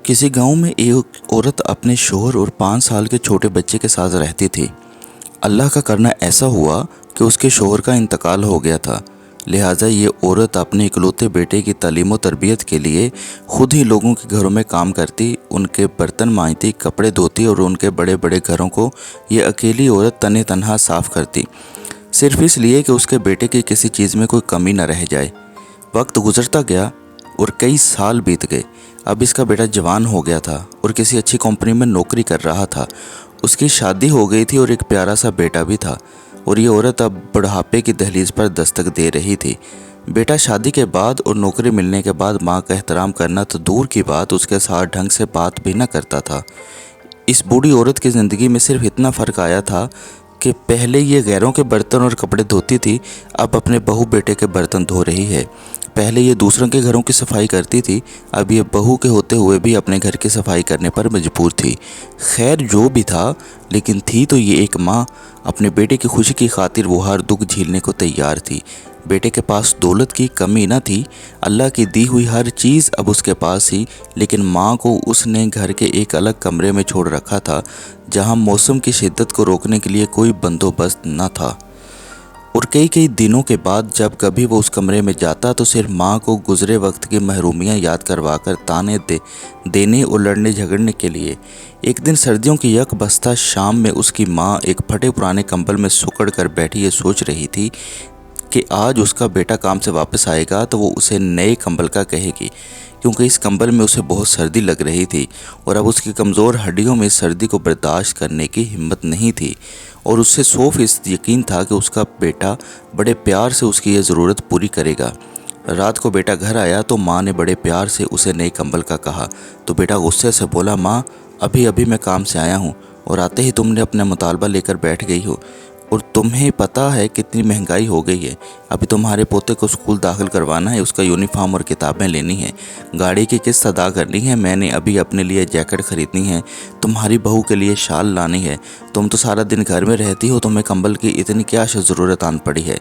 किसी गांव में एक औरत अपने शौहर और 5 साल के छोटे बच्चे के साथ रहती थी। अल्लाह का करना ऐसा हुआ कि उसके शौहर का इंतकाल हो गया था। लिहाजा ये औरत अपने इकलौते बेटे की तालीम व तरबियत के लिए खुद ही लोगों के घरों में काम करती, उनके बर्तन मांजती, कपड़े धोती और उनके बड़े बड़े घरों को ये अकेली औरत तने तनहा साफ़ करती, सिर्फ इसलिए कि उसके बेटे की किसी चीज़ में कोई कमी न रह जाए। वक्त गुजरता गया और कई साल बीत गए। अब इसका बेटा जवान हो गया था और किसी अच्छी कंपनी में नौकरी कर रहा था। उसकी शादी हो गई थी और एक प्यारा सा बेटा भी था और ये औरत अब बुढ़ापे की दहलीज पर दस्तक दे रही थी। बेटा शादी के बाद और नौकरी मिलने के बाद माँ का एहतराम करना तो दूर की बात, उसके साथ ढंग से बात भी न करता था। इस बूढ़ी औरत की ज़िंदगी में सिर्फ इतना फ़र्क आया था कि पहले ये गैरों के बर्तन और कपड़े धोती थी, अब अपने बहू बेटे के बर्तन धो रही है। पहले ये दूसरों के घरों की सफाई करती थी, अब ये बहू के होते हुए भी अपने घर की सफाई करने पर मजबूर थी। खैर जो भी था, लेकिन थी तो ये एक माँ। अपने बेटे की खुशी की खातिर वो हर दुख झेलने को तैयार थी। बेटे के पास दौलत की कमी न थी, अल्लाह की दी हुई हर चीज़ अब उसके पास थी, लेकिन माँ को उसने घर के एक अलग कमरे में छोड़ रखा था, जहाँ मौसम की शिद्दत को रोकने के लिए कोई बंदोबस्त न था। और कई कई दिनों के बाद जब कभी वो उस कमरे में जाता तो सिर्फ माँ को गुजरे वक्त की महरूमियाँ याद करवाकर ताने देने और लड़ने झगड़ने के लिए। एक दिन सर्दियों की यक बस्ता शाम में उसकी माँ एक फटे पुराने कंबल में सुकड़ कर बैठी ये सोच रही थी कि आज उसका बेटा काम से वापस आएगा तो वो उसे नए कंबल का कहेगी, क्योंकि इस कंबल में उसे बहुत सर्दी लग रही थी और अब उसकी कमज़ोर हड्डियों में इस सर्दी को बर्दाश्त करने की हिम्मत नहीं थी। और उससे 100% यकीन था कि उसका बेटा बड़े प्यार से उसकी यह ज़रूरत पूरी करेगा। रात को बेटा घर आया तो माँ ने बड़े प्यार से उसे नए कंबल का कहा तो बेटा गुस्से से बोला, माँ अभी अभी मैं काम से आया हूँ और आते ही तुमने अपना मुतालबा लेकर बैठ गई हो, और तुम्हें पता है कितनी महंगाई हो गई है। अभी तुम्हारे पोते को स्कूल दाखिल करवाना है, उसका यूनिफॉर्म और किताबें लेनी है, गाड़ी की किस्त अदा करनी है, मैंने अभी अपने लिए जैकेट ख़रीदनी है, तुम्हारी बहू के लिए शाल लानी है। तुम तो सारा दिन घर में रहती हो, तुम्हें कंबल की इतनी क्या ज़रूरत आन पड़ी है।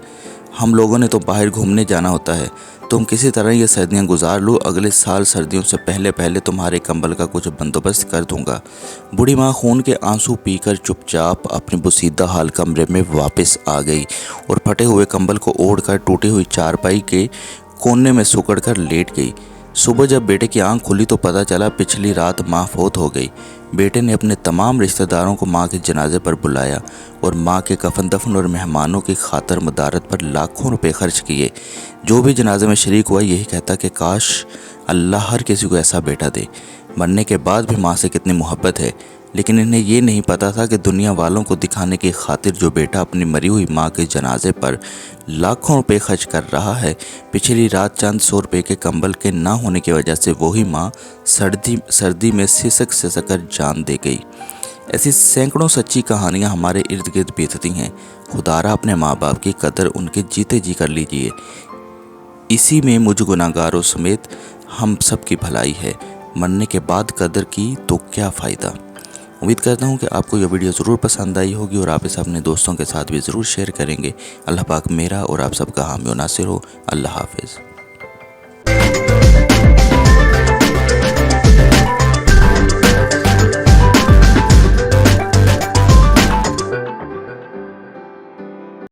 हम लोगों ने तो बाहर घूमने जाना होता है। तुम किसी तरह ये सर्दियाँ गुजार लो, अगले साल सर्दियों से पहले पहले तुम्हारे कंबल का कुछ बंदोबस्त कर दूंगा। बूढ़ी माँ खून के आंसू पीकर चुपचाप अपने बुसीदा हाल कमरे में वापस आ गई और फटे हुए कंबल को ओढ़कर टूटी हुई चारपाई के कोने में सुकड़ कर लेट गई। सुबह जब बेटे की आंख खुली तो पता चला पिछली रात माँ फौत हो गई। बेटे ने अपने तमाम रिश्तेदारों को माँ के जनाजे पर बुलाया और माँ के कफन दफन और मेहमानों की खातर मदारत पर लाखों रुपए खर्च किए। जो भी जनाजे में शरीक हुआ यही कहता कि काश अल्लाह हर किसी को ऐसा बेटा दे। मरने के बाद भी माँ से कितनी मोहब्बत है, लेकिन इन्हें ये नहीं पता था कि दुनिया वालों को दिखाने की खातिर जो बेटा अपनी मरी हुई माँ के जनाजे पर लाखों रुपए खर्च कर रहा है, पिछली रात चंद 100 रुपये के कंबल के ना होने की वजह से वही माँ सर्दी में सिसक कर जान दे गई। ऐसी सैकड़ों सच्ची कहानियाँ हमारे इर्द गिर्द बीतती हैं। खुदारा अपने माँ बाप की कदर उनके जीते जी कर लीजिए। इसी में मुझ गुनाहगारों समेत हम सब की भलाई है। मरने के बाद कदर की तो क्या फ़ायदा। उम्मीद करता हूँ कि आपको यह वीडियो ज़रूर पसंद आई होगी और आप इसे अपने दोस्तों के साथ भी ज़रूर शेयर करेंगे। अल्लाह पाक मेरा और आप सबका हामी और नासिर हो। अल्लाह हाफिज़।